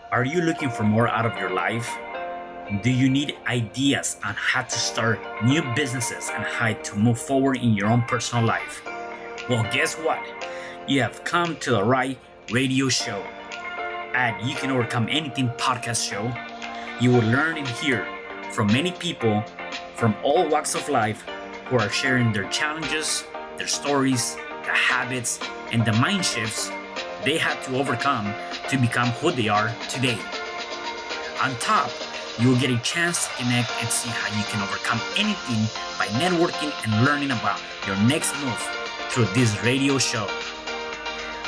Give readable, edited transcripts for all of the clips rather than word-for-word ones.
Are you looking for more out of your life? Do you need ideas on how to start new businesses and how to move forward in your own personal life? Well, guess what? You have come to the right radio show. At You Can Overcome Anything podcast show, you will learn and hear from many people from all walks of life who are sharing their challenges, their stories, the habits, and the mind shifts they had to overcome to become who they are today. On top, you will get a chance to connect and see how you can overcome anything by networking and learning about your next move through this radio show.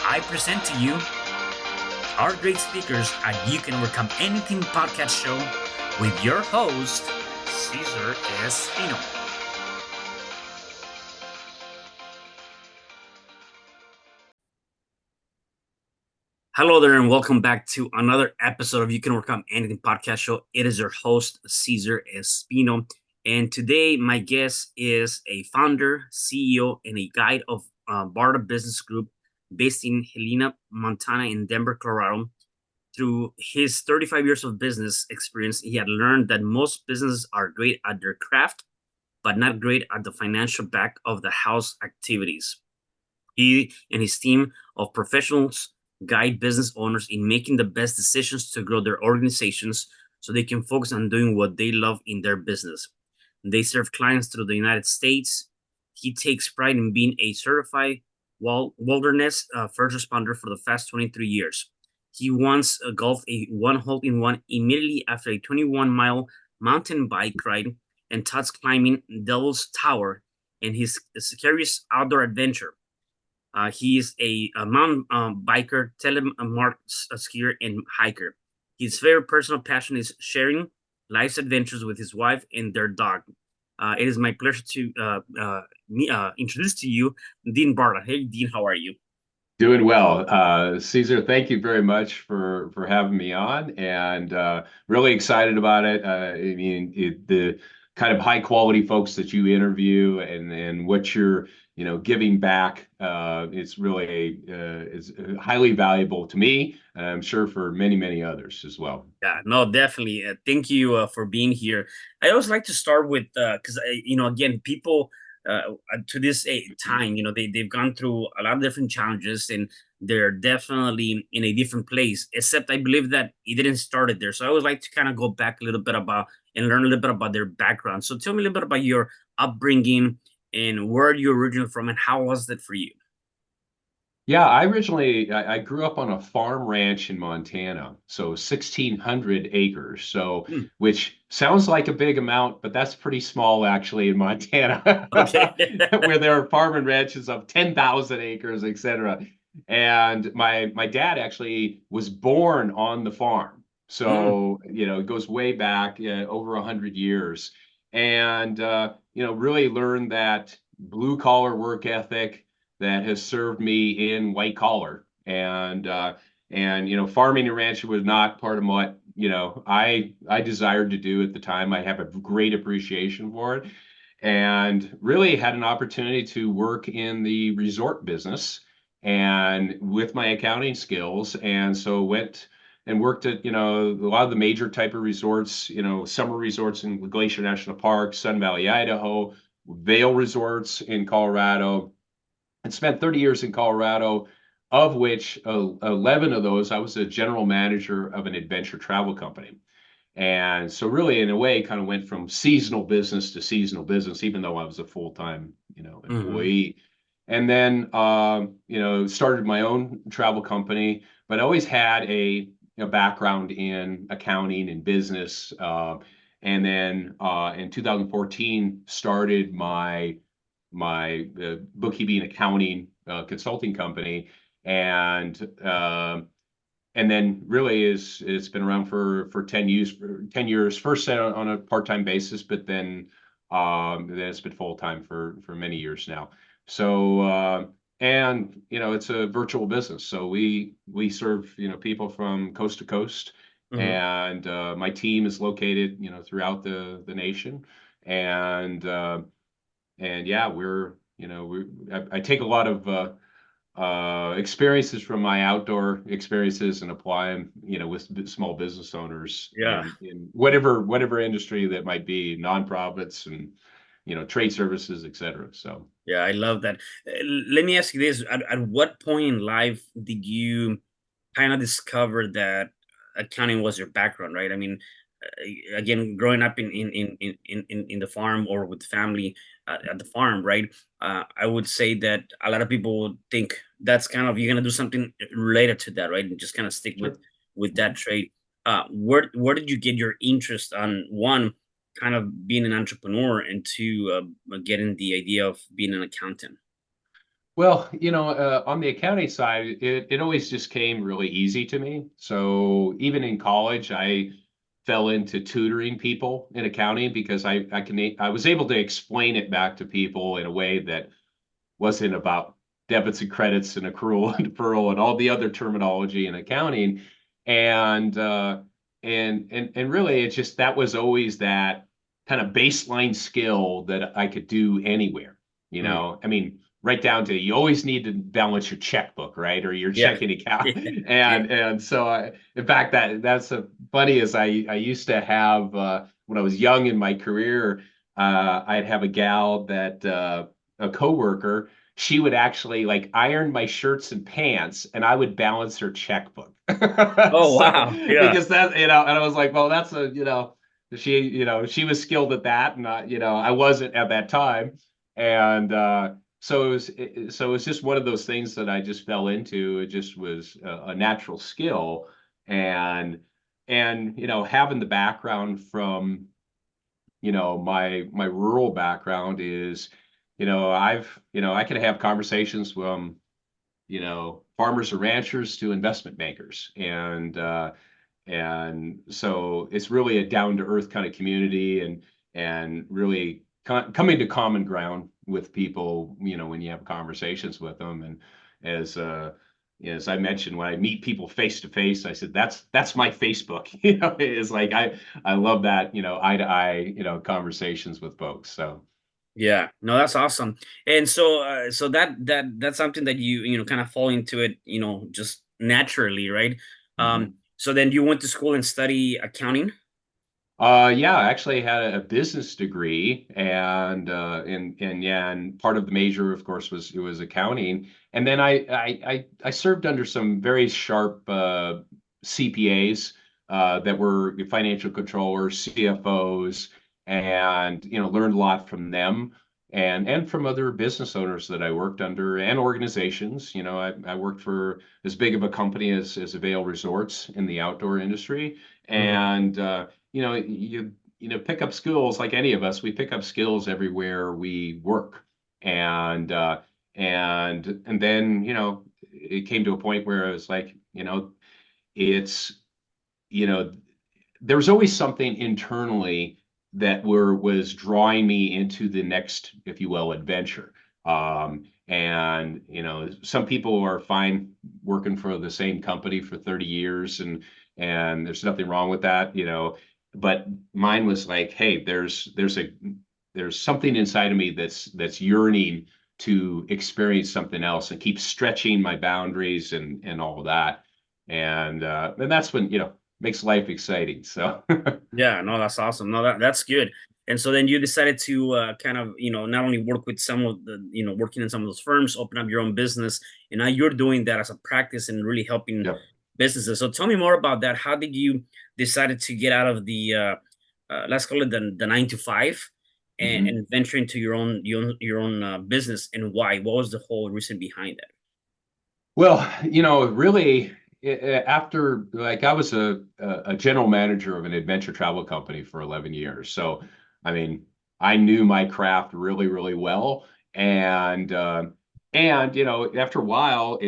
I present to you our great speakers at You Can Overcome Anything podcast show with your host, Cesar Espino. Hello there, and welcome back to another episode of You Can Overcome Anything podcast show. It is your host, Cesar Espino. And today, my guest is a founder, CEO, and a guide of Barta Business Group based in Helena, Montana, in Denver, Colorado. Through his 35 years of business experience, he had learned that most businesses are great at their craft, but not great at the financial back of the house activities. He and his team of professionals guide business owners in making the best decisions to grow their organizations so they can focus on doing what they love in their business. They serve clients through the United States. He takes pride in being a certified wilderness first responder for the past 23 years. He once golfed a hole in one immediately after a 21-mile mountain bike ride and touts climbing Devil's Tower in his scariest outdoor adventure. He is a mountain biker, telemark skier, and hiker. His favorite personal passion is sharing life's adventures with his wife and their dog. It is my pleasure to introduce to you Dean Barta. Hey, Dean, how are you? Doing well. Caesar, thank you very much for having me on, and really excited about it. The kind of high quality folks that you interview and what you're giving back, it's really is highly valuable to me, and I'm sure for many others as well. Yeah, no, definitely. Thank you for being here. I always like to start with because again, people to this time, they've gone through a lot of different challenges, and they're definitely in a different place. Except I believe that it didn't start it there. So I always like to kind of go back a little bit about and learn a little bit about their background. So tell me a little bit about your upbringing and where you originally from, and how was that for you? Yeah, I grew up on a farm ranch in Montana, so 1,600 acres. So Hmm, which sounds like a big amount, but that's pretty small actually in Montana, okay. where there are farm and ranches of 10,000 acres, etc. And my dad actually was born on the farm, Hmm, so it goes way back, over 100 years, and really learned that blue collar work ethic that has served me in white collar. And farming and ranching was not part of what I desired to do at the time. I have a great appreciation for it, and really had an opportunity to work in the resort business and with my accounting skills. And so went and worked at a lot of the major type of resorts, summer resorts in Glacier National Park, Sun Valley, Idaho, Vail Resorts in Colorado, and spent 30 years in Colorado, of which 11 of those I was a general manager of an adventure travel company. And so really, in a way, kind of went from seasonal business to seasonal business, even though I was a full-time, hmm, employee. And then, started my own travel company, but always had a background in accounting and business. And then in 2014, started my bookkeeping accounting consulting company, and then really it's been around for 10 years. First on a part-time basis, but then it's been full-time for many years now. So and it's a virtual business, so we serve people from coast to coast, hmm. and my team is located throughout the nation, and yeah, I take a lot of experiences from my outdoor experiences and apply them, with small business owners Yeah. in whatever industry that might be, nonprofits and trade services, et cetera. So Yeah, I love that. Let me ask you this: at what point in life did you kind of discover that accounting was your background, right? I mean, again, growing up in the farm or with family at the farm, right? I would say that a lot of people would think that's kind of you're gonna do something related to that, right? And just kind of stick sure. with that Mhm. trade. Where did you get your interest on one? Kind of being an entrepreneur into getting the idea of being an accountant. Well, on the accounting side, it always just came really easy to me. So even in college, I fell into tutoring people in accounting because I was able to explain it back to people in a way that wasn't about debits and credits and accrual and deferral and all the other terminology in accounting. And and really it's just that was always that kind of baseline skill that I could do anywhere. Mm, I mean, right down to you always need to balance your checkbook, right? Or your yeah. checking account. Yeah. Yeah. And so in fact that's a funny as I used to have when I was young in my career, I'd have a gal that a coworker, she would actually like iron my shirts and pants and I would balance her checkbook. Oh So wow. Yeah. because that, and I was like, well, that's she was skilled at that and I wasn't at that time. And so it was just one of those things that I just fell into. It just was a natural skill. And having the background from my rural background is, I can have conversations from, farmers or ranchers to investment bankers. And so it's really a down to earth kind of community and really coming to common ground with people, when you have conversations with them. And as as I mentioned, when I meet people face to face, I said that's my Facebook. It's like I love that, eye to eye, conversations with folks. So Yeah. No, that's awesome. And so so that's something that you kind of fall into it, just naturally, right? mhm. So then you went to school and study accounting? Yeah, I actually had a business degree, and yeah, and part of the major, of course, was accounting. And then I served under some very sharp CPAs that were financial controllers, CFOs, and learned a lot from them, and from other business owners that I worked under and organizations. I worked for as big of a company as Avail Resorts in the outdoor industry, Mhm. and pick up skills like any of us. We pick up skills everywhere we work, and and then it came to a point where I was like, it's you know there was always something internally that was drawing me into the next, if you will, adventure. And some people are fine working for the same company for 30 years, and there's nothing wrong with that, but mine was like, hey, there's something inside of me that's yearning to experience something else and keep stretching my boundaries and all of that. And that's when makes life exciting. So Yeah, no, that's awesome. No, that's good. And so then you decided to kind of, not only work with some of the, working in some of those firms, open up your own business, and now you're doing that as a practice and really helping yeah. businesses. So tell me more about that. How did you decided to get out of the, let's call it the 9 to 5, Mhm. and venture into your own business, and why? What was the whole reason behind that? Well, really, after like I was a general manager of an adventure travel company for 11 years. So, I mean, I knew my craft really, really well. And after a while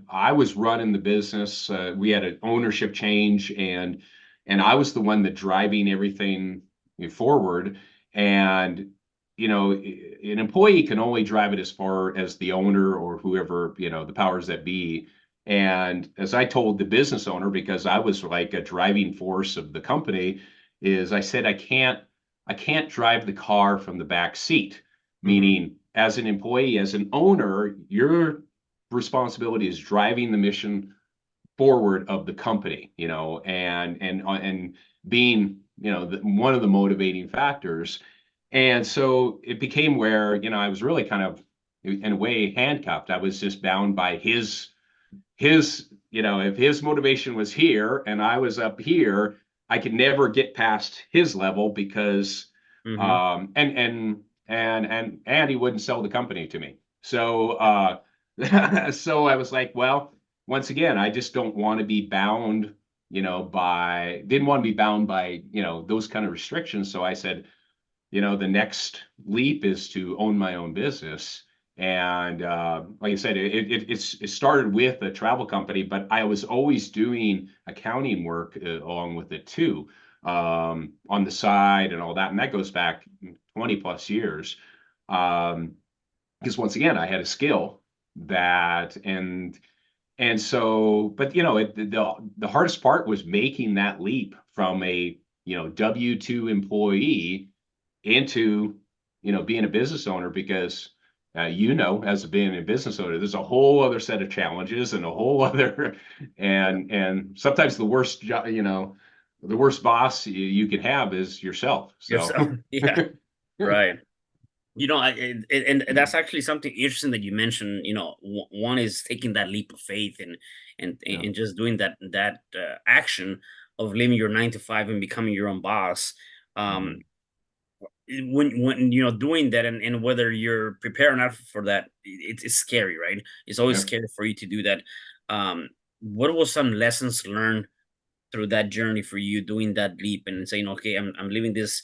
I was running the business. We had an ownership change, and I was the one that driving everything forward. And an employee can only drive it as far as the owner or whoever, the powers that be. And as I told the business owner, because I was like a driving force of the company, is I said I can't drive the car from the back seat, Hmm. meaning as an employee, as an owner, your responsibility is driving the mission forward of the company, and being, one of the motivating factors. And so it became where, I was really kind of, in a way, handcuffed. I was just bound by if his motivation was here and I was up here, I could never get past his level because Hmm. and he wouldn't sell the company to me. So so I was like, well, once again, I just don't want to be bound, didn't want to be bound by, those kind of restrictions. So I said, the next leap is to own my own business. And like I said, it started with a travel company, but I was always doing accounting work along with it too, on the side and all that. And that goes back 20 plus years. Because once again, I had a skill that, and so, but the hardest part was making that leap from a, W-2 employee into, being a business owner, because as being a business owner, there's a whole other set of challenges and a whole other, and sometimes the worst boss you could have is yourself. So Yourself. Yeah. Right. And that's actually something interesting that you mentioned. One is taking that leap of faith and yeah. and just doing that action of leaving your 9 to 5 and becoming your own boss. Um, Mhm. when doing that, and whether you're prepared or not for that, it's scary, right? It's always Yep. scary for you to do that. What was some lessons learned through that journey for you, doing that leap and saying, okay, I'm leaving this,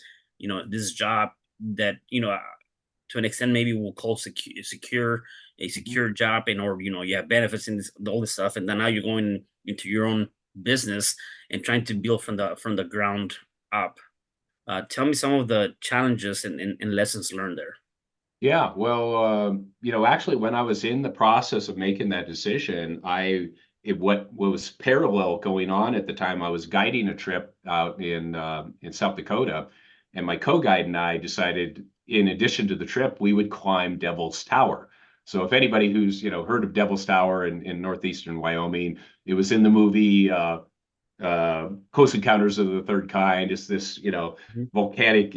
this job that, to an extent maybe we'll call secure, a Mhm. secure job, and or you have benefits in this, all this stuff, and then now you're going into your own business and trying to build from the ground up. Tell me some of the challenges and lessons learned there. Yeah, well, actually, when I was in the process of making that decision, what was parallel going on at the time, I was guiding a trip out in South Dakota, and my co-guide and I decided, in addition to the trip, we would climb Devil's Tower. So, if anybody who's heard of Devil's Tower in northeastern Wyoming, it was in the movie Close Encounters of the Third Kind. It's this, Mhm. volcanic,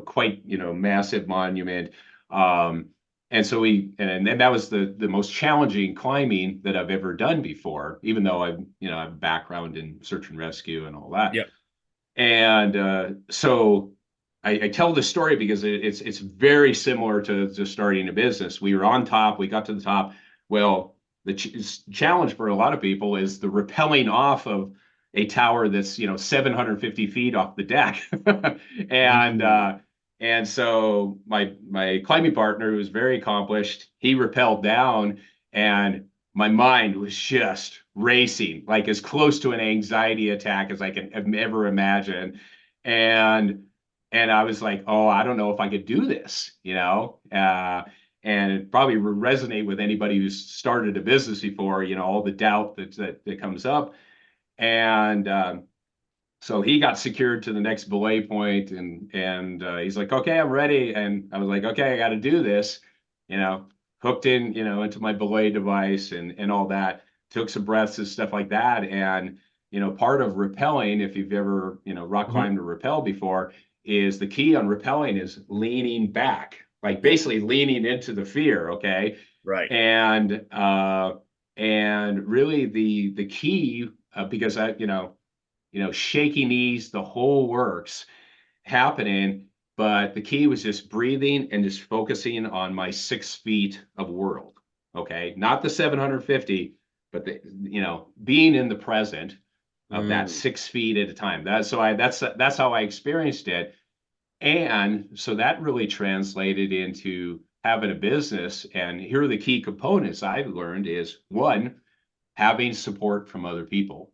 quite, massive monument. Um, and so and that was the most challenging climbing that I've ever done before, even though I have a background in search and rescue and all that. Yep. And so I tell this story because it's very similar to starting a business. We were on top, we got to the top. Well, the challenge for a lot of people is the rappelling off of a tower that's 750 feet off the deck. and Mm. uh, and so my climbing partner, who was very accomplished, he rappelled down, and my mind was just racing, like as close to an anxiety attack as I can ever imagine. And I was like, oh, I don't know if I could do this, and it probably would resonate with anybody who's started a business before, all the doubt that comes up. And so he got secured to the next belay point, and he's like, okay, I'm ready. And I was like, okay, I got to do this, you know, hooked in, into my belay device and all that. Took some breaths and stuff like that. And part of rappelling, if you've ever rock Mhm. climbed or rappel before, is the key on rappelling is leaning back, like Yep. basically leaning into the fear. Okay, Right. and really the key, because I shaky knees, the whole works happening. But the key was just breathing and just focusing on my 6 feet of world. Okay. Not the 750, but being in the present of that Mm. 6 feet at a time. That's how I experienced it. And so that really translated into having a business. And here are the key components I've learned is one, having support from other people,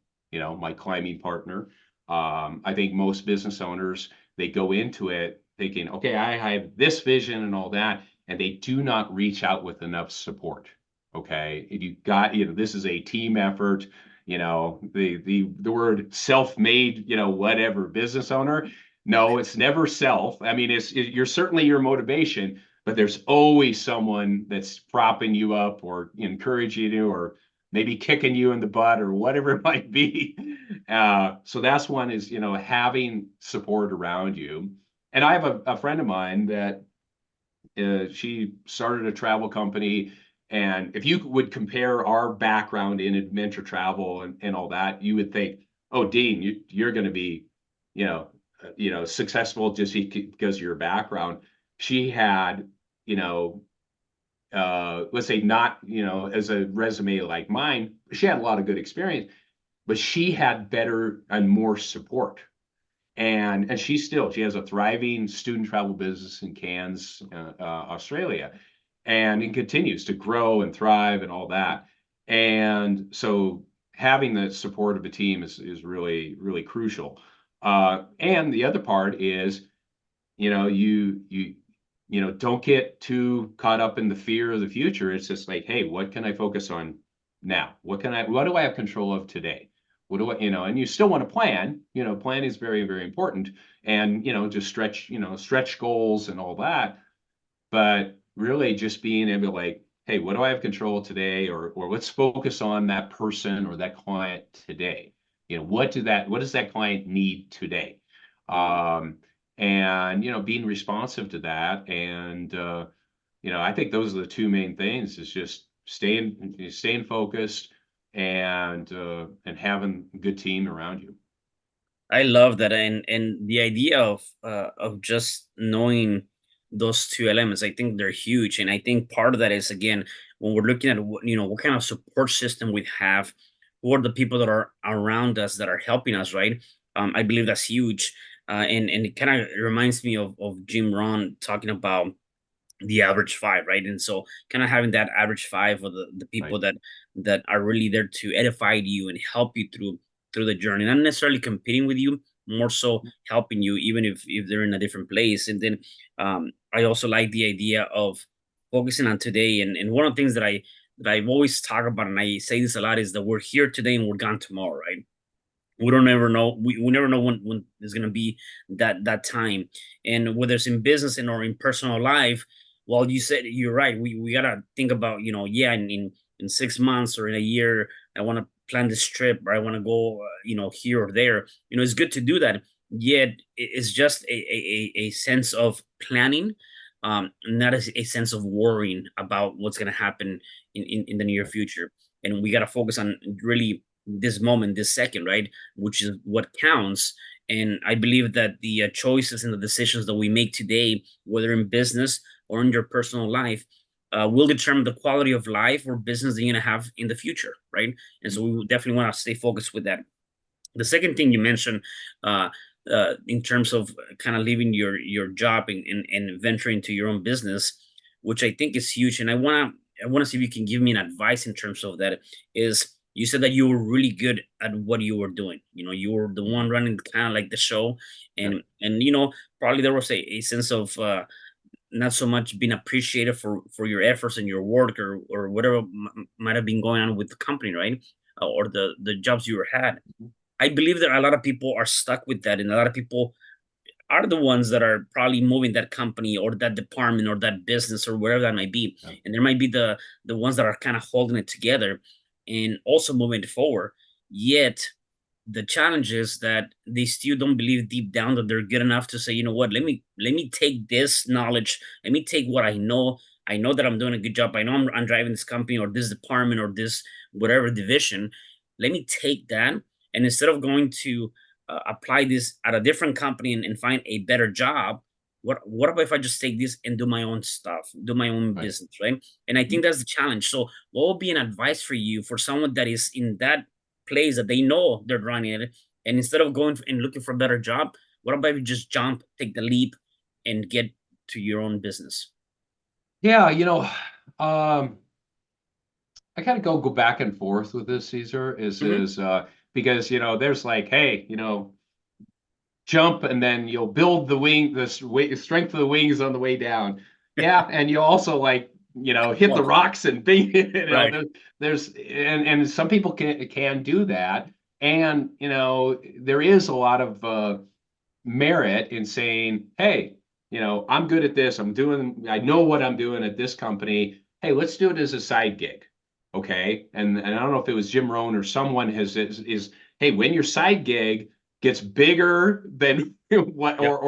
my climbing partner. I think most business owners, they go into it thinking, okay, I have this vision and all that, and they do not reach out with enough support. Okay. You got, this is a team effort, the word self-made, whatever business owner. No, it's never self. I mean, you're certainly your motivation, but there's always someone that's propping you up or encouraging you or maybe kicking you in the butt or whatever it might be. So that's one is, having support around you. And I have a friend of mine that she started a travel company. And if you would compare our background in adventure travel and all that, you would think, oh, Dean, you're going to be, you know, successful just because of your background. She had, you know, let's say not, as a resume like mine, she had a lot of good experience, but she had better and more support. And she has a thriving student travel business in Cairns, Australia, and it continues to grow and thrive and all that. And so having the support of a team is really really crucial. And the other part is, don't get too caught up in the fear of the future. It's just like, hey, what can I focus on now? What do I have control of today? What do I, and you still want to plan. Plan is very, very important. And, just stretch goals and all that. But really just being able to, like, hey, what do I have control today? Or let's focus on that person or that client today. What does that client need today? Um, and being responsive to that. And I think those are the two main things, is just staying focused and having a good team around you. I love that, and the idea of just knowing those two elements, I think they're huge, and I think part of that is, again, when we're looking at what kind of support system we have, who are the people that are around us that are helping us, right? I believe that's huge, and it kind of reminds me of Jim Rohn talking about the average five, right? And so kind of having that average five, or the people Right. that are really there to edify you and help you through the journey, not necessarily competing with you, more so helping you, even if they're in a different place. And then I also like the idea of focusing on today. And one of the things that I've always talked about, and I say this a lot, is that we're here today and we're gone tomorrow, right? We don't ever know. We never know when there's gonna be that time. And whether it's in business and or in personal life, well, you said you're right. We gotta think about, yeah, in 6 months or in a year, I want to plan this trip, or I want to go, here or there. It's good to do that. Yet it's just a sense of planning, not a sense of worrying about what's gonna happen in the near Right. future. And we gotta focus on really this moment, this second, right? Which is what counts. And I believe that the choices and the decisions that we make today, whether in business or in your personal life, will determine the quality of life or business that you're going to have in the future, right? And so we definitely want to stay focused with that. The second thing you mentioned, uh, in terms of kind of leaving your job and venturing into your own business, which I think is huge. And I want to see if you can give me an advice in terms of that. Is you said that you were really good at what you were doing. You were the one running kind of like the show, Yeah. and probably there was a sense of not so much being appreciated for your efforts and your work, or whatever might have been going on with the company, right? Or the jobs you were had. I believe that a lot of people are stuck with that, and a lot of people are the ones that are probably moving that company or that department or that business or wherever that might be. Yeah. And there might be the ones that are kind of holding it together and also moving it forward. Yet the challenge is that they still don't believe deep down that they're good enough to say, you know what, let me take this knowledge, let me take what I know. I know that I'm doing a good job. I know I'm driving this company or this department or this whatever division. Let me take that, and instead of going to apply this at a different company and find a better job, what about if I just take this and do my own stuff, do my own Right. business, right? And I think that's the challenge. So what would be an advice for you for someone that is in that place that they know they're running it, and instead of going and looking for a better job, what about if you just jump, take the leap, and get to your own business? Yeah, I kind of go back and forth with this, Caesar, Hmm. because there's like, hey, jump and then you'll build the strength of the wings on the way down. Yeah, and you'll also, like, hit the Well, rocks and think, right. there's and some people can do that. And there is a lot of merit in saying, hey, I'm good at this. I know what I'm doing at this company. Hey, let's do it as a side gig. Okay. And I don't know if it was Jim Rohn or someone hey, when your side gig gets bigger than what, Yep.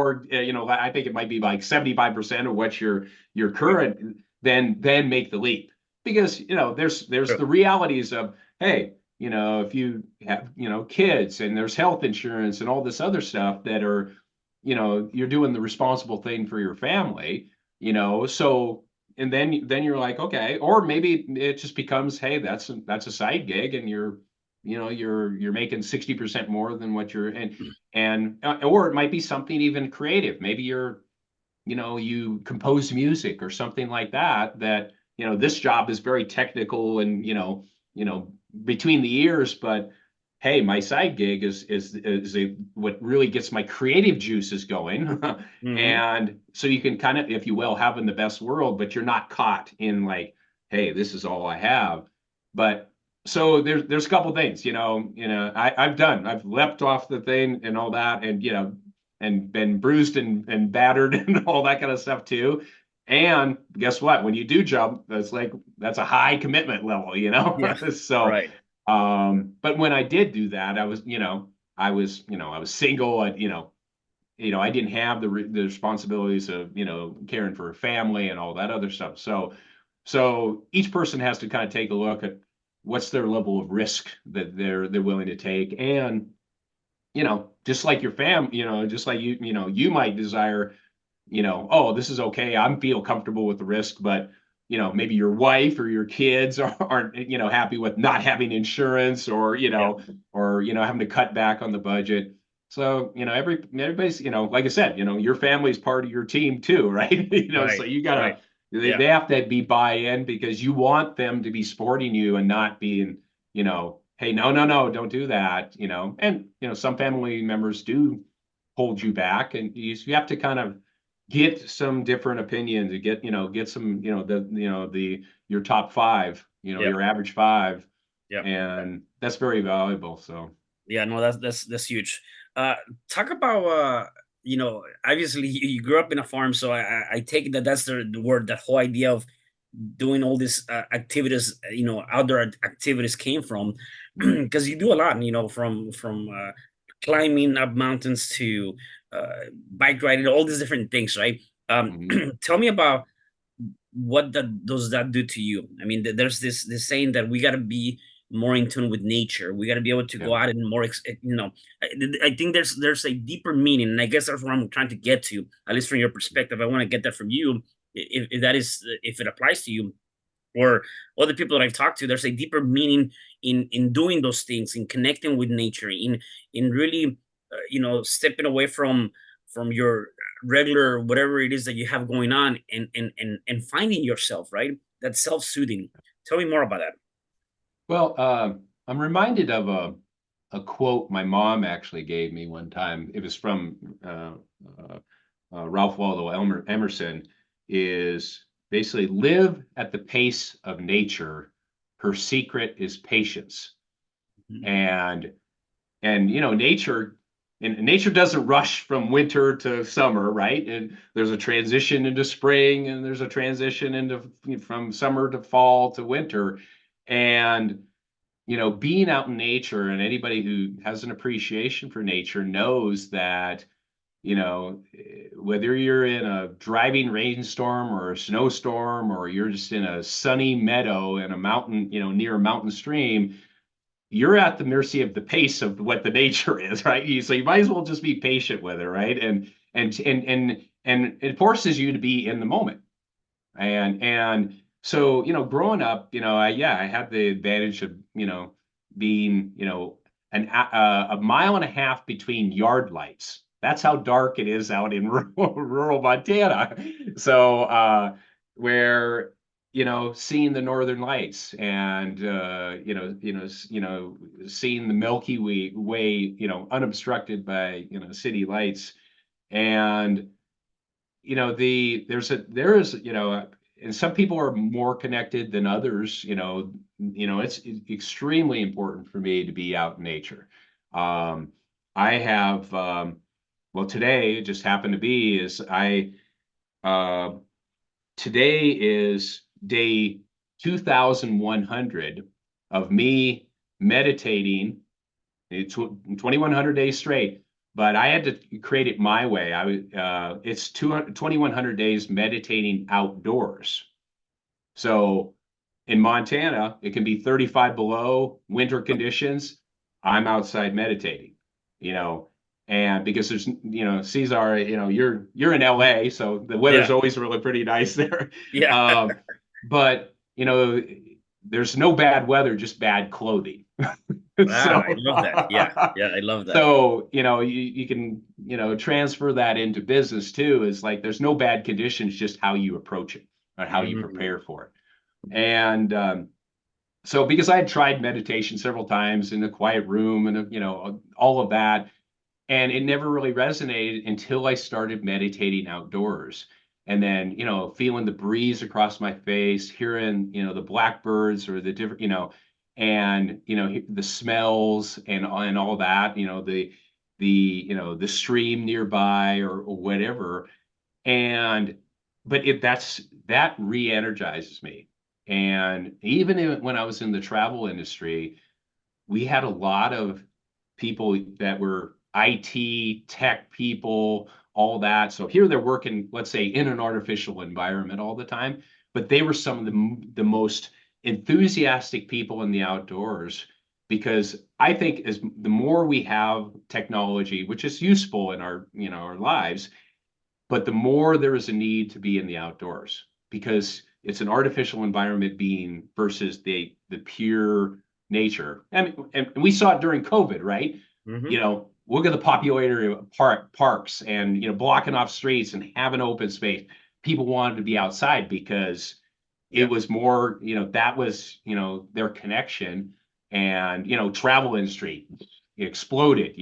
I think it might be like 75% of what your Right. current, then make the leap. Because, there's True. the realities of, hey, if you have, kids and there's health insurance and all this other stuff that are, you're doing the responsible thing for your family, so, and then you're like, okay, or maybe it just becomes, hey, that's a side gig, and you're making 60% more than what you're, or it might be something even creative. Maybe you compose music or something like that, this job is very technical and, between the ears, but hey, my side gig is what really gets my creative juices going. Hmm. And so you can kind of, if you will, have in the best world, but you're not caught in like, hey, this is all I have. But so there's a couple things, I've leapt off the thing and all that, and and been bruised and battered and all that kind of stuff too. And guess what? When you do jump, that's a high commitment level, Yeah. So, Right. but when I did do that, I was single. I didn't have the responsibilities of, caring for a family and all that other stuff. So each person has to kind of take a look at what's their level of risk that they're willing to take. And just like your just like you might desire, oh, this is okay. I feel comfortable with the risk, but maybe your wife or your kids aren't, happy with not having insurance, or, Yeah. having to cut back on the budget. So, everybody's, like I said, your family's part of your team too, right? So Right. you Right. gotta, Yeah. they have to be buy-in, because you want them to be supporting you and not being, hey, no, no, no, don't do that, and, some family members do hold you back, and you have to kind of get some different opinions, to get some, your top five, Yep. your average five, Yep. and that's very valuable. So, Yeah, no, that's huge. Uh, Talk about obviously you grew up in a farm, so I take it that that's the word, that whole idea of doing all these activities, outdoor activities came from, because you do a lot, from climbing up mountains to bike riding, all these different things, right? mhm, Tell me about what that does that do to you? I mean, there's this saying that we got to be more in tune with nature. We got to be able to yeah, go out and more, I think there's a deeper meaning, and I guess that's what I'm trying to get to. At least from your perspective, I want to get that from you. If that is, if it applies to you or other people that I've talked to, there's a deeper meaning in doing those things, in connecting with nature, in really, stepping away from your regular whatever it is that you have going on, and finding yourself, right? That self-soothing. Tell me more about that. well, I'm reminded of a quote my mom actually gave me one time. It was from uh, Ralph Waldo Emerson. Is basically, live at the pace of nature. Her secret is patience. Mhm. And nature doesn't rush from winter to summer, right? And there's a transition into spring, and there's a transition into, from summer to fall to winter. And being out in nature, and anybody who has an appreciation for nature knows that, whether you're in a driving rainstorm or a snowstorm, or you're just in a sunny meadow in a mountain, near a mountain stream, you're at the mercy of the pace of what the nature is, right? So you might as well just be patient with it, right? And it forces you to be in the moment. And so, growing up, I had the advantage of, being, a mile and a half between yard lights. That's how dark it is out in rural Montana. So, where, seeing the northern lights, and seeing the Milky Way, unobstructed by, city lights. And there is, and some people are more connected than others. It's extremely important for me to be out in nature. I have, well, today it just happened to be is Uh, Today is day 2100 of me meditating. It's 2100 days straight, but I had to create it my way. It's 2100 days meditating outdoors. So in Montana, it can be 35 below winter conditions. I'm outside meditating, you know, and because there's, Cesar, you're in LA, so the weather's Yeah. always really pretty nice there. Yeah. Um, but there's no bad weather, just bad clothing. Ah, I So, love that. Yeah. Yeah. I love that. so you can transfer that into business too. Is like there's no bad conditions, just how you approach it or how you Mhm. prepare for it. And so because I had tried meditation several times in a quiet room and all of that, and it never really resonated until I started meditating outdoors. And then, feeling the breeze across my face, hearing, the blackbirds or the different, and the smells and all that, the stream nearby or whatever. And but if that re-energizes me. And even when I was in the travel industry, we had a lot of people that were IT tech people, all that. So here they're working, let's say, in an artificial environment all the time, but they were some of the most enthusiastic people in the outdoors because I think as the more we have technology, which is useful in our lives, but the more there is a need to be in the outdoors because it's an artificial environment being versus the pure nature. And we saw it during COVID, right? Mhm. Look at the popularity of parks and blocking off streets and having open space. People wanted to be outside because it Yeah. was more, that was, their connection. And travel industry exploded,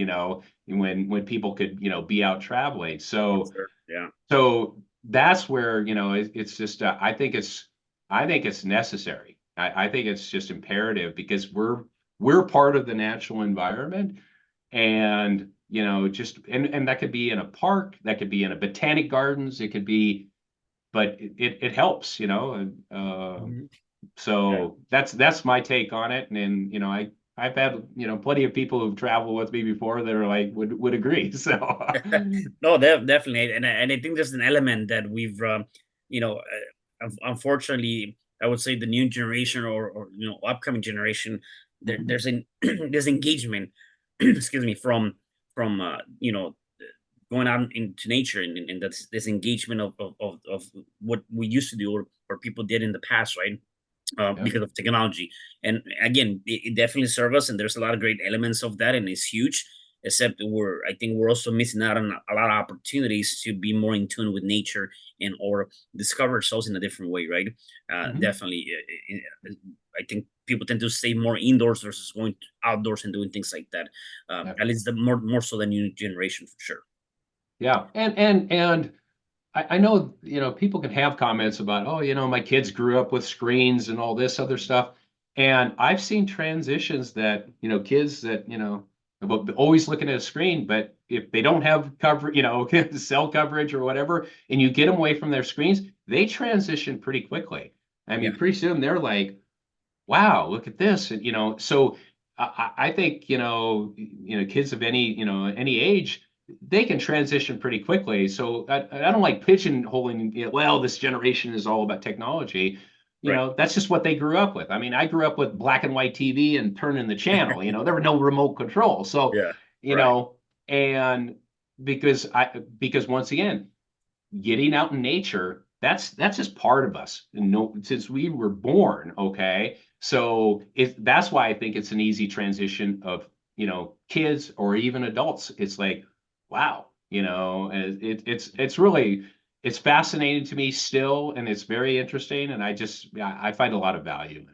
when people could, be out traveling. For So sure. Yeah. so that's where, it's just, I think it's necessary. I think it's just imperative because we're part of the natural environment. And, and that could be in a park, that could be in a botanic gardens, it could be, but it helps, and, Mhm. Yeah. so that's my take on it. And I've had, plenty of people who've traveled with me before that are like, would agree. So, No, definitely, and I think there's an element that we've, unfortunately, I would say the new generation or upcoming generation, there's an there's engagement, excuse me, from going out into nature and that's this engagement of what we used to do or people did in the past, right? yeah. Because of technology. And again, it definitely serves us, and there's a lot of great elements of that, and it's huge. Except I think we're also missing out on a lot of opportunities to be more in tune with nature and or discover ourselves in a different way, right? Mhm. Definitely, I think people tend to stay more indoors versus going outdoors and doing things like that. Yeah. At least the more so the new generation for sure. Yeah. And I know, people can have comments about, oh, my kids grew up with screens and all this other stuff. And I've seen transitions that, kids that, about always looking at a screen, but if they don't have coverage, cell coverage or whatever, and you get them away from their screens, they transition pretty quickly. I Yeah. mean, pretty soon they're like, wow, look at this. And, so I think, kids of any age, they can transition pretty quickly. So I don't like pigeonholing, well, this generation is all about technology. Right. That's just what they grew up with. I mean, I grew up with black and white TV and turning the channel, there were no remote control. So, Yeah. you Right. know, and because once again, getting out in nature, that's just part of us. And no, since we were born, okay. So that's why I think it's an easy transition of kids or even adults. It's like, wow, it's really it's fascinating to me still, and it's very interesting, and I find a lot of value in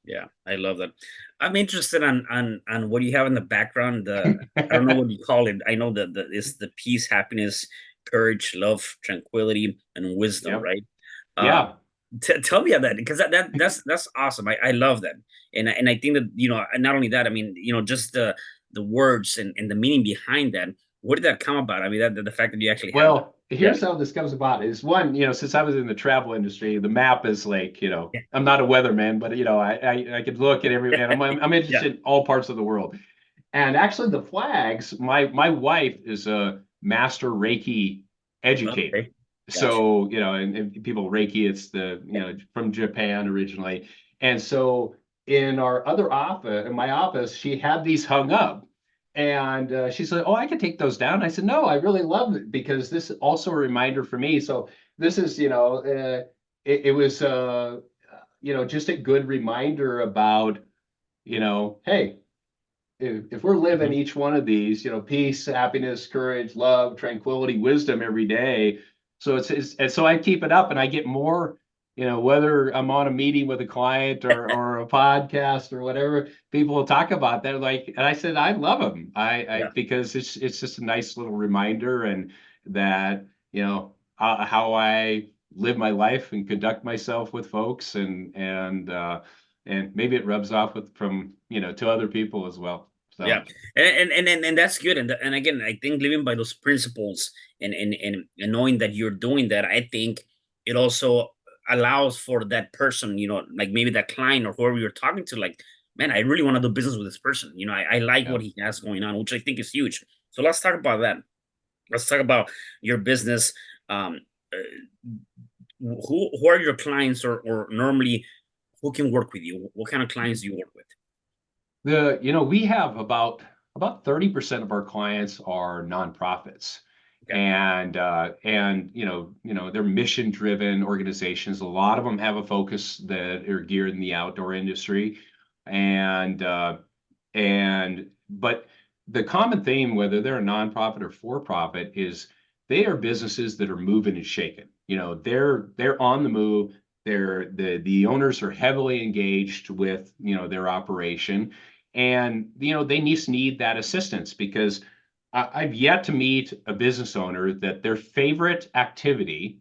Yeah, I love that. I'm interested on what you have in the background. The I don't know it. what you call it. I know that it's the peace, happiness, courage, love, tranquility, and wisdom, Yep. right? Uh, Yeah. tell me about that because that's awesome. I love that, and I think that and not only that. I mean, just the words and the meaning behind that. Where did that come about? I mean, that the fact that you actually have Well, that. Yeah. here's how this comes about is one, since I was in the travel industry, the map is like, Yeah. I'm not a weatherman, but I could look at every, and I'm Yeah. interested in all parts of the world. And actually the flags, my wife is a master Reiki educator. Okay. Gotcha. So, and people Reiki, it's from Japan originally. And so in our other office, in my office, she had these hung up. And she said, "Oh, I can take those down." I said, "No, I really love it because this is also a reminder for me." So this is, it was, just a good reminder about, hey, if we're living Mhm. each one of these, peace, happiness, courage, love, tranquility, wisdom every day. So and so I keep it up and I get more, whether I'm on a meeting with a client or a podcast or whatever, people will talk about that. Like, and I said, I love them. Yeah. Because it's just a nice little reminder and that, how I live my life and conduct myself with folks and maybe it rubs off from, to other people as well. Yeah, So and that's good. And again, I think living by those principles and knowing that you're doing that, I think it also allows for that person, like maybe that client or whoever you're talking to, like, man, I really want to do business with this person. I like yeah. what he has going on, which I think is huge. So let's talk about that. Let's talk about your business. Um, uh, who are your clients, or normally who can work with you? What kind of clients do you work with? We have about 30% of our clients are nonprofits. Okay. And they're mission driven organizations. A lot of them have a focus that are geared in the outdoor industry. And but the common theme, whether they're a nonprofit or for profit, is they are businesses that are moving and shaking. They're on the move. The owners are heavily engaged with their operation, and they need that assistance because I've yet to meet a business owner that their favorite activity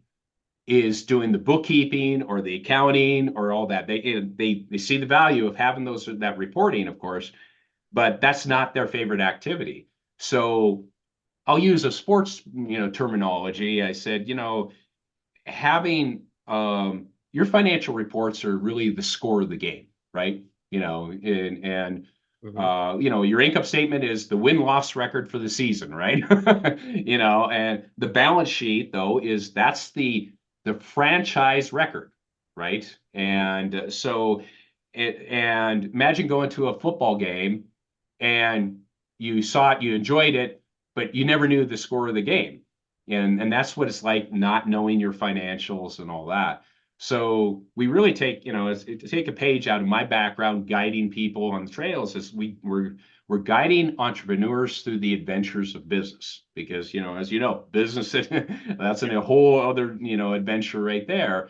is doing the bookkeeping or the accounting or all that. They see the value of having that reporting, of course, but that's not their favorite activity. So I'll use a sports, terminology. I said, having your financial reports are really the score of the game, right? Mhm. Your income statement is the win-loss record for the season, right? And the balance sheet though that's the franchise record, right? Mhm. And imagine going to a football game and you saw it, you enjoyed it, but you never knew the score of the game. And that's what it's like not knowing your financials and all that. So we really take a page out of my background guiding people on the trails is we're guiding entrepreneurs through the adventures of business because as business that's Yeah. a whole other adventure right there.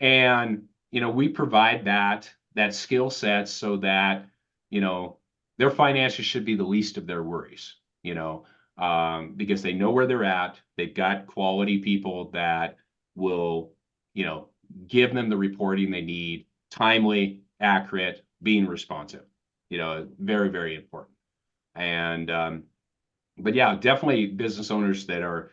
And we provide that skill set so that you know their finances should be the least of their worries. Because they know where they're at. They've got quality people that will, you know, give them the reporting they need, timely, accurate, being responsive. Very, very important. And but yeah, definitely business owners that are,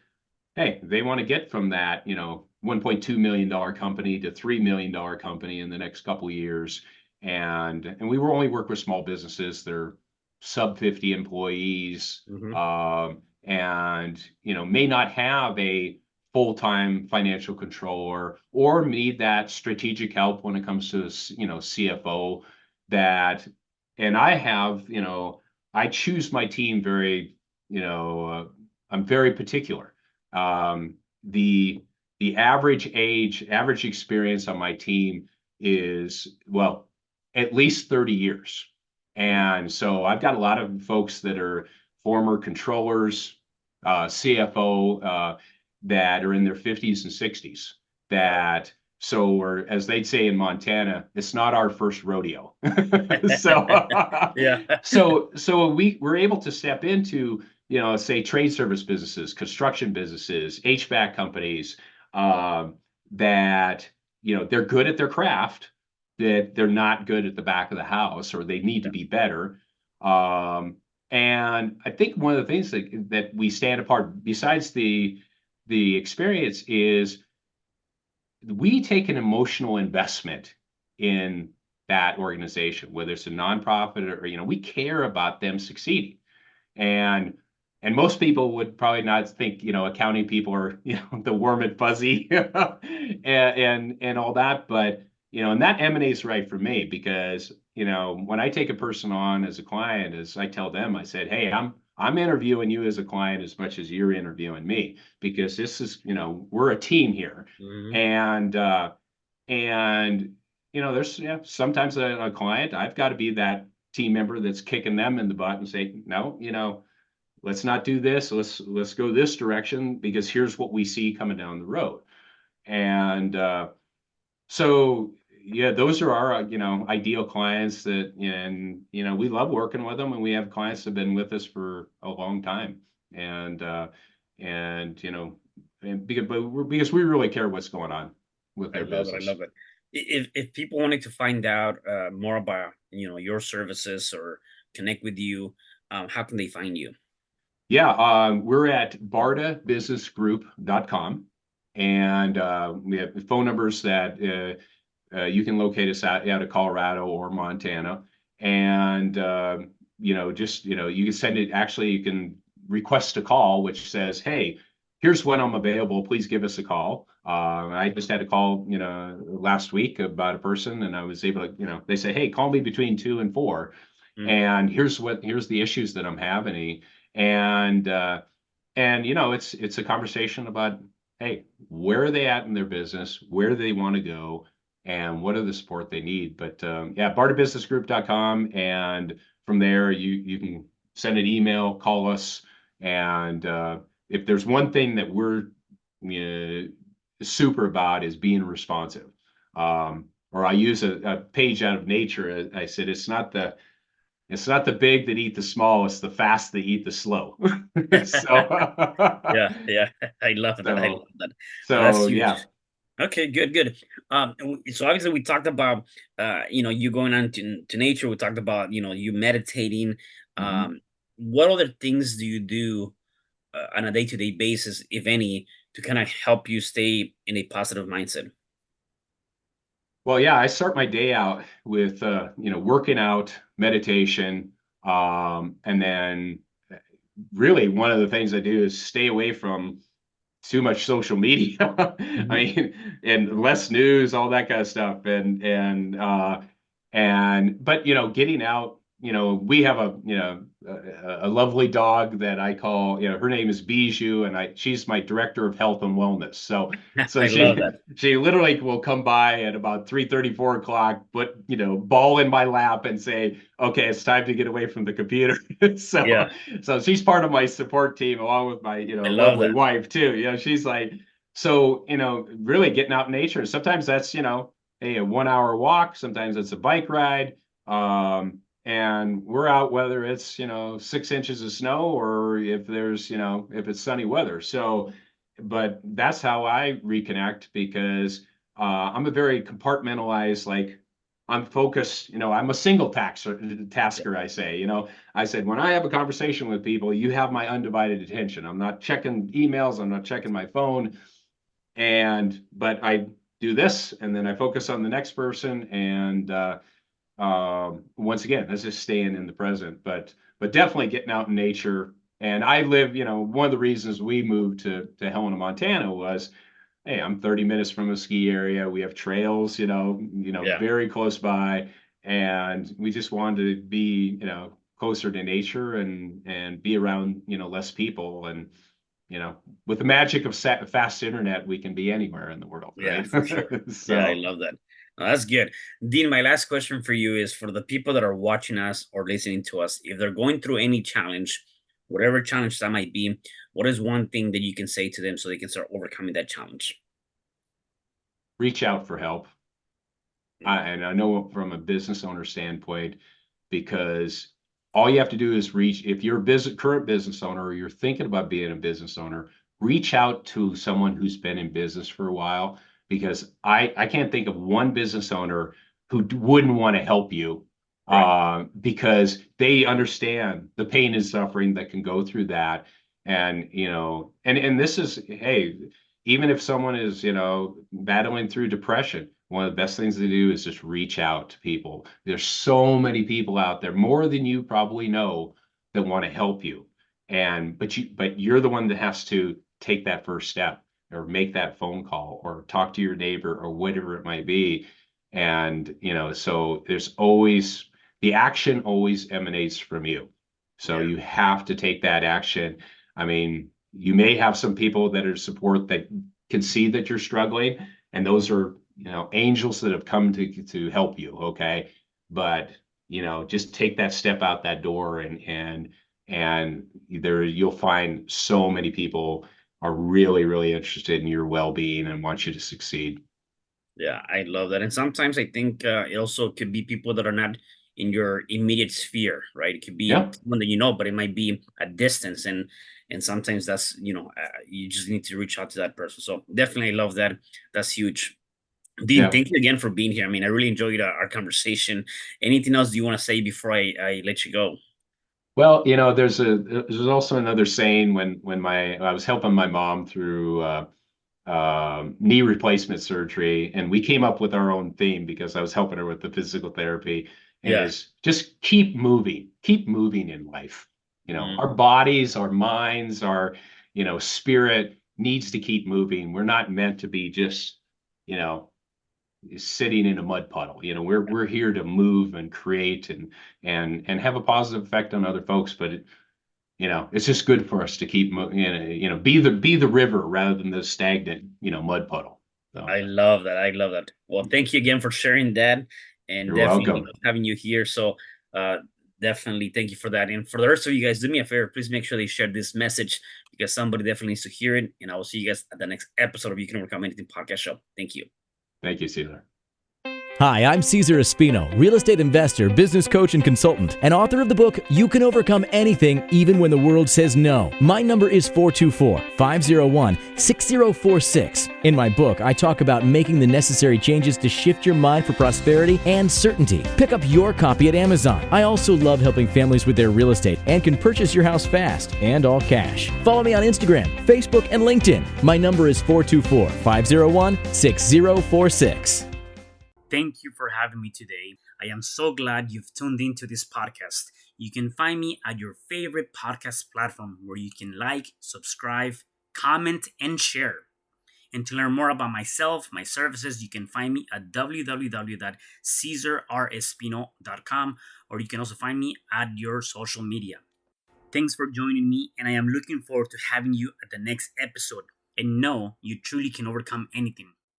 hey, they want to get from that, $1.2 million company to $3 million company in the next couple of years. And we will only work with small businesses that are sub 50 employees, Mhm. and may not have a full-time financial controller or need that strategic help when it comes to CFO that and I have, I choose my team very, I'm very particular. um, the average experience on my team is, well, at least 30 years. Mhm. And so I've got a lot of folks that are former controllers, CFO, that are in their 50s and 60s. Got That so we're, as they'd say in Montana, it's not our first rodeo. So it. Yeah. so we're able to step into, say trade service businesses, construction businesses, HVAC companies, that they're good at their craft, that they're not good at the back of the house, or they need to Yeah. be better. Um, and I think one of the things that we stand apart, besides the experience is we take an emotional investment in that organization, whether it's a nonprofit or we care about them succeeding. And and most people would probably not think, accounting people are, the warm and fuzzy and all that. But, and that emanates right from me because, when I take a person on as a client, as I tell them, I said, hey, I'm interviewing you as a client as much as you're interviewing me because this is, we're a team here. Hmm. And and there's sometimes a client, I've got to be that team member that's kicking them in the butt and say, no, let's not do this. Let's go this direction because here's what we see coming down the road. And so yeah, those are our ideal clients that, and we love working with them, and we have clients that have been with us for a long time. And and because we really care what's going on with I their love it. I business. love it. If people wanted to find out more about your services or connect with you, how can they find you? Yeah, we're at bartabusinessgroup.com, and we have phone numbers that you can locate us out of Colorado or Montana. And just you can send it. Actually, you can request a call, which says, "Hey, here's when I'm available. Please give us a call." I just had a call, last week about a person, and I was able to, they say, "Hey, call me between 2 and 4, Mm. and here's the issues that I'm having." And it's a conversation about, hey, where are they at in their business, where do they want to go, and what are the support they need. But yeah, bartabusinessgroup.com, and from there you can send an email, call us, and if there's one thing that we're super about is being responsive. Or I use a page out of nature. I said it's not the big that eat the small, it's the fast that eat the slow. So Yeah, yeah. I love that. I so love that. That's so yeah. huge. Okay, good, good. So obviously we talked about you going on to nature. We talked about you meditating. Mhm. Um, what other things do you do on a day-to-day basis, if any, to kind of help you stay in a positive mindset? Well, yeah, I start my day out with working out, meditation, and then really one of the things I do is stay away from too much social media. I Mhm. mean, and less news, all that kind of stuff. But getting out, we have a lovely dog that I call, her name is Bijou, and she's my director of health and wellness. So I love she that. she literally will come by at about 3:30, 4 o'clock, put, ball in my lap and say, okay, it's time to get away from the computer. Yeah, So she's part of my support team along with my, I love lovely that. wife too. She's like, so, really getting out in nature. Sometimes that's, a 1 hour walk. Sometimes it's a bike ride. And we're out whether it's, 6 inches of snow or if it's sunny weather. So, but that's how I reconnect because I'm a very compartmentalized, like I'm focused, I'm a single Yeah, tasker, I say. I said, when I have a conversation with people, you have my undivided attention. I'm not checking emails, I'm not checking my phone. But I do this and then I focus on the next person. And once again, that's just staying in the present, but definitely getting out in nature. And I live, one of the reasons we moved to Helena, Montana was, hey, I'm 30 minutes from a ski area. We have trails, yeah, very close by, and we just wanted to be, closer to nature and be around, less people. And with the magic of fast internet, we can be anywhere in the world, yeah, right? for sure. Yeah, I So love that. That's good. Dean, my last question for you is for the people that are watching us or listening to us, if they're going through any challenge, whatever challenge that might be, what is one thing that you can say to them so they can start overcoming that challenge? reach out for help. Mm. And I know from a business owner standpoint, because all you have to do is reach, if you're a current business owner or you're thinking about being a business owner, reach out to someone who's been in business for a while, because I can't think of one business owner who wouldn't want to help you, Right. because they understand the pain and suffering that can go through that. And, and this is, hey, even if someone is, battling through depression, one of the best things to do is just reach out to people. There's so many people out there, more than you probably know, that want to help you. But you're the one that has to take that first step or make that phone call or talk to your neighbor or whatever it might be. And, so there's always the action always emanates from you. So Yeah. you have to take that action. I mean, you may have some people that are support that can see that you're struggling, and those are, angels that have come to help you. Okay. But, just take that step out that door and there you'll find so many people are really, really interested in your well-being and want you to succeed. Yeah, I love that. And sometimes I think it also could be people that are not in your immediate sphere, right? It could be Yeah. someone that you know, but it might be a distance, and sometimes that's you just need to reach out to that person. So definitely, I love that. That's huge. Dean, Yeah. thank you again for being here. I mean, I really enjoyed our conversation. Anything else you want to say before I let you go? Well, there's also another saying when I was helping my mom through knee replacement surgery, and we came up with our own theme because I was helping her with the physical therapy, and Yeah. is just keep moving in life. Our Mm. bodies, our minds, our spirit needs to keep moving. We're not meant to be just you know sitting in a mud puddle. We're here to move and create and have a positive effect on other folks. But it's just good for us to keep be the river rather than the stagnant mud puddle. So I love that. I love that. Well, thank you again for sharing that, and you're definitely welcome. having you here. So, uh, definitely thank you for that. And for the rest of you guys, do me a favor, please make sure they share this message because somebody definitely needs to hear it. And I will see you guys at the next episode of You Can Overcome Anything podcast show. Thank you. Thank you, Caesar. Hi, I'm Cesar Espino, real estate investor, business coach, and consultant, and author of the book, You Can Overcome Anything, Even When the World Says No. My number is 424-501-6046. In my book, I talk about making the necessary changes to shift your mind for prosperity and certainty. Pick up your copy at Amazon. I also love helping families with their real estate and can purchase your house fast and all cash. Follow me on Instagram, Facebook, and LinkedIn. My number is 424-501-6046. Thank you for having me today. I am so glad you've tuned into this podcast. You can find me at your favorite podcast platform where you can like, subscribe, comment, and share. And to learn more about myself, my services, you can find me at www.cesarrespino.com, or you can also find me at your social media. Thanks for joining me, and I am looking forward to having you at the next episode. And know you truly can overcome anything.